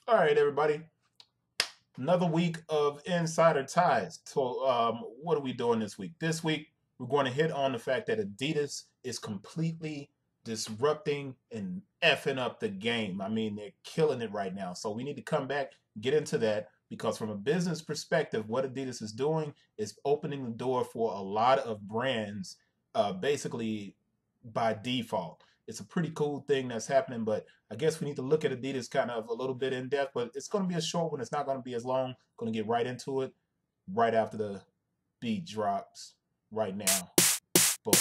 All right, everybody. Another week of Insider Ties. So, what are we doing this week? This week, we're going to hit on the fact that Adidas is completely disrupting and effing up the game. I mean, they're killing it right now. So, we need to come back, get into that, because from a business perspective, what Adidas is doing is opening the door for a lot of brands, basically by default. It's a pretty cool thing that's happening, but I guess we need to look at Adidas kind of a little bit in depth, but it's going to be a short one. It's not going to be as long. Going to get right into it right after the beat drops right now. Boom.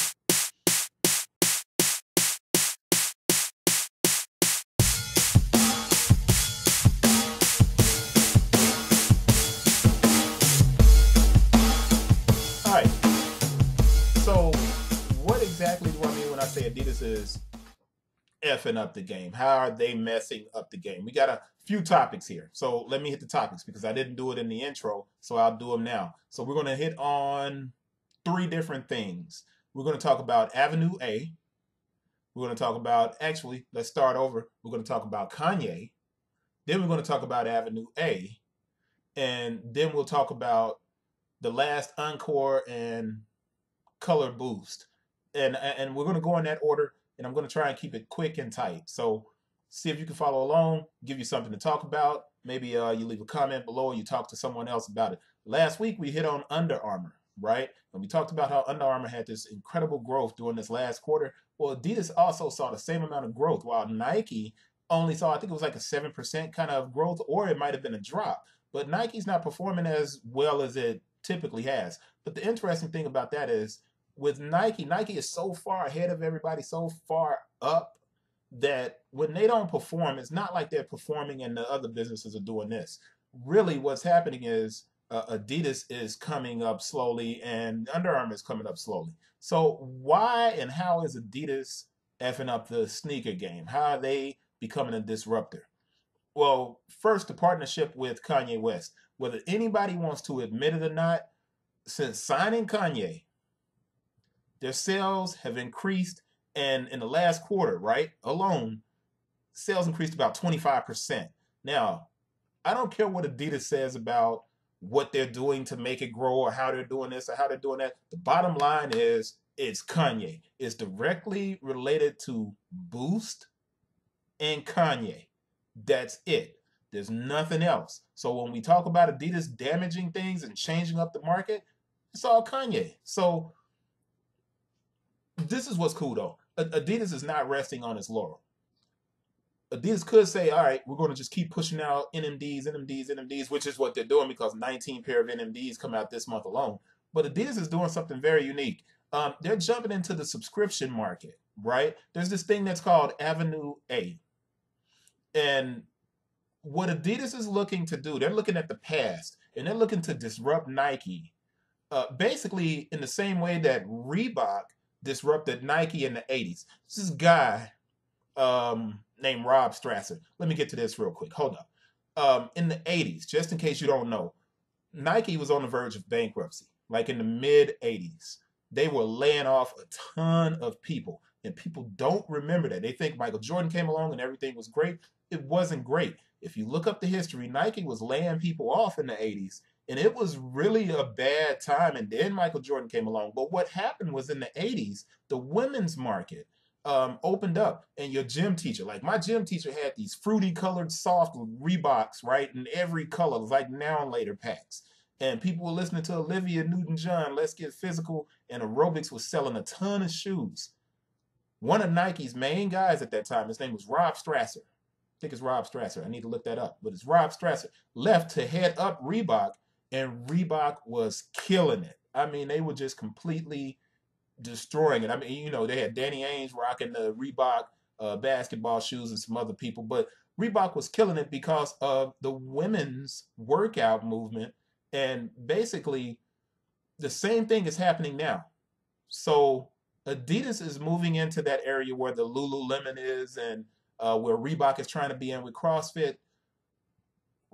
All right. So, what exactly do I mean when I say Adidas is effing up the game? How are they messing up the game? We got a few topics here. So let me hit the topics because I didn't do it in the intro, so I'll do them now. So we're going to hit on three different things. We're going to talk about Avenue A. We're going to talk about, actually, let's start over. We're going to talk about Kanye. Then we're going to talk about Avenue A. And then we'll talk about the last Encore and Color Boost. And we're going to go in that order, and I'm going to try and keep it quick and tight. So see if you can follow along, give you something to talk about. Maybe you leave a comment below or you talk to someone else about it. Last week we hit on Under Armour, right? And we talked about how Under Armour had this incredible growth during this last quarter. Well, Adidas also saw the same amount of growth, while Nike only saw, I think it was like a 7% kind of growth, or it might have been a drop. But Nike's not performing as well as it typically has. But the interesting thing about that is with Nike, Nike is so far ahead of everybody, so far up, that when they don't perform, it's not like they're performing and the other businesses are doing this. Really, what's happening is Adidas is coming up slowly and Under Armour is coming up slowly. So why and how is Adidas effing up the sneaker game? How are they becoming a disruptor? Well, first, the partnership with Kanye West. Whether anybody wants to admit it or not, since signing Kanye, their sales have increased, and in the last quarter, right, alone, sales increased about 25%. Now, I don't care what Adidas says about what they're doing to make it grow or how they're doing this or how they're doing that. The bottom line is it's Kanye. It's directly related to Boost and Kanye. That's it. There's nothing else. So when we talk about Adidas damaging things and changing up the market, it's all Kanye. So this is what's cool though. Adidas is not resting on its laurel. Adidas could say, all right, we're going to just keep pushing out NMDs, which is what they're doing because 19 pair of NMDs come out this month alone. But Adidas is doing something very unique. They're jumping into the subscription market, right? There's this thing that's called Avenue A. And what Adidas is looking to do, they're looking at the past and they're looking to disrupt Nike, basically in the same way that Reebok disrupted Nike in the 80s. This guy named Rob Strasser. Let me get to this real quick. Hold up. In the 80s, just in case you don't know, Nike was on the verge of bankruptcy, like in the mid 80s. They were laying off a ton of people, and people don't remember that. They think Michael Jordan came along and everything was great. It wasn't great. If you look up the history, Nike was laying people off in the 80s, and it was really a bad time. And then Michael Jordan came along. But what happened was in the 80s, the women's market opened up, and your gym teacher, like my gym teacher, had these fruity colored soft Reeboks, right, in every color, like now and later packs. And people were listening to Olivia Newton John, Let's Get Physical, and aerobics was selling a ton of shoes. One of Nike's main guys at that time, his name was Rob Strasser. I think it's Rob Strasser. I need to look that up. But it's Rob Strasser. Left to head up Reebok, and Reebok was killing it. I mean, they were just completely destroying it. I mean, they had Danny Ainge rocking the Reebok basketball shoes and some other people, but Reebok was killing it because of the women's workout movement. And basically, the same thing is happening now. So Adidas is moving into that area where the Lululemon is and where Reebok is trying to be in with CrossFit.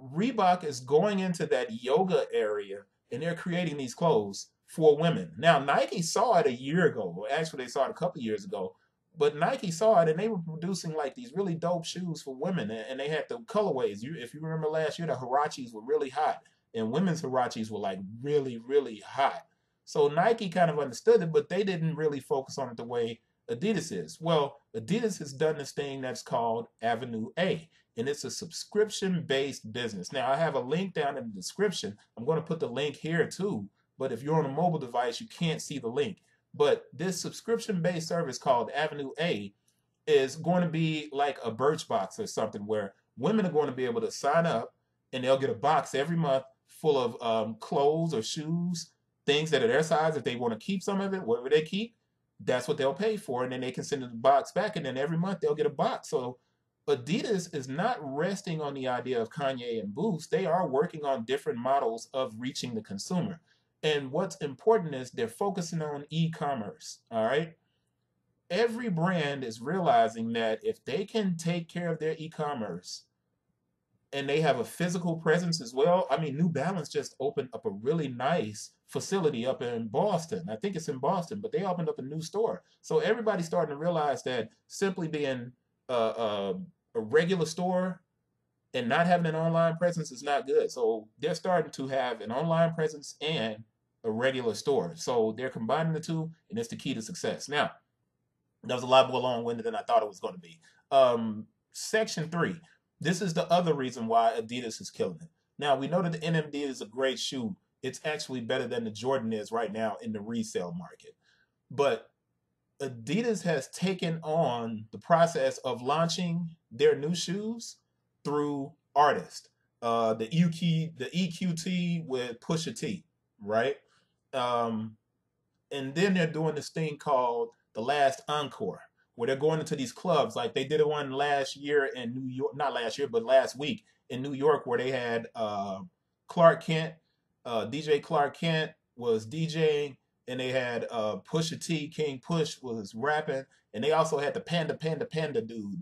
Reebok is going into that yoga area and they're creating these clothes for women. Now, Nike saw it a year ago, or actually they saw it a couple years ago, But Nike saw it, and they were producing like these really dope shoes for women, and they had the colorways. If you remember last year, the huaraches were really hot, and women's huaraches were like really, really hot. So Nike kind of understood it, but they didn't really focus on it the way Adidas is. Well, Adidas has done this thing that's called Avenue A, and it's a subscription-based business. Now, I have a link down in the description. I'm going to put the link here too, but if you're on a mobile device, you can't see the link. But this subscription-based service called Avenue A is going to be like a Birchbox or something where women are going to be able to sign up and they'll get a box every month full of clothes or shoes, things that are their size. If they want to keep some of it, whatever they keep, that's what they'll pay for. And then they can send the box back, and then every month they'll get a box. So Adidas is not resting on the idea of Kanye and Boost. They are working on different models of reaching the consumer. And what's important is they're focusing on e-commerce, all right? Every brand is realizing that if they can take care of their e-commerce and they have a physical presence as well. I mean, New Balance just opened up a really nice facility up in Boston. I think it's in Boston, but they opened up a new store. So everybody's starting to realize that simply being a regular store and not having an online presence is not good. So they're starting to have an online presence and a regular store. So they're combining the two, and it's the key to success. Now, that was a lot more long-winded than I thought it was going to be. Section 3. This is the other reason why Adidas is killing it. Now, we know that the NMD is a great shoe. It's actually better than the Jordan is right now in the resale market. But Adidas has taken on the process of launching their new shoes through artists. The EQT with Pusha T, right? And then they're doing this thing called the Last Encore, where they're going into these clubs. Like they did one last year in New York, not last year, but last week in New York, where they had Clark Kent, DJ Clark Kent was DJing, and they had Pusha T, King Push was rapping, and they also had the Panda dude,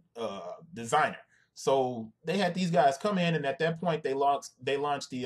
designer. So they had these guys come in, and at that point they launched the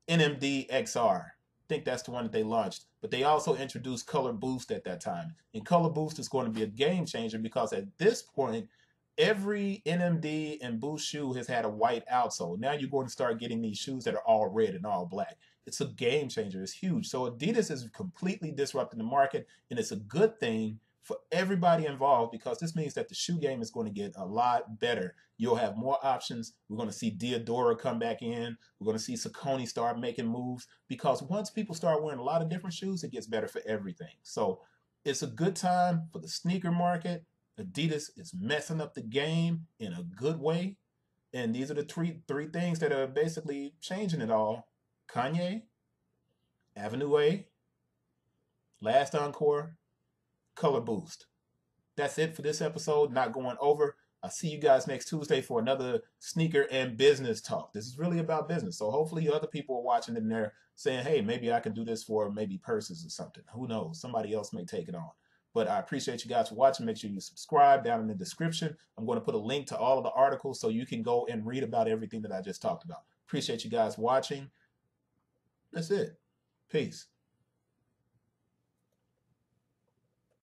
NMD XR. I think that's the one that they launched. But they also introduced Color Boost at that time. And Color Boost is going to be a game changer because at this point, every NMD and Boost shoe has had a white outsole. Now you're going to start getting these shoes that are all red and all black. It's a game changer. It's huge. So Adidas is completely disrupting the market, and it's a good thing for everybody involved because this means that the shoe game is going to get a lot better. You'll have more options. We're going to see Diadora come back in. We're going to see Saucony start making moves because once people start wearing a lot of different shoes, it gets better for everything. So it's a good time for the sneaker market. Adidas is messing up the game in a good way. And these are the three things that are basically changing it all. Kanye, Avenue A, Last Encore, Color Boost. That's it for this episode. Not going over. I'll see you guys next Tuesday for another sneaker and business talk. This is really about business. So hopefully other people are watching in there saying, hey, maybe I can do this for maybe purses or something. Who knows? Somebody else may take it on. But I appreciate you guys for watching. Make sure you subscribe down in the description. I'm going to put a link to all of the articles so you can go and read about everything that I just talked about. Appreciate you guys watching. That's it. Peace.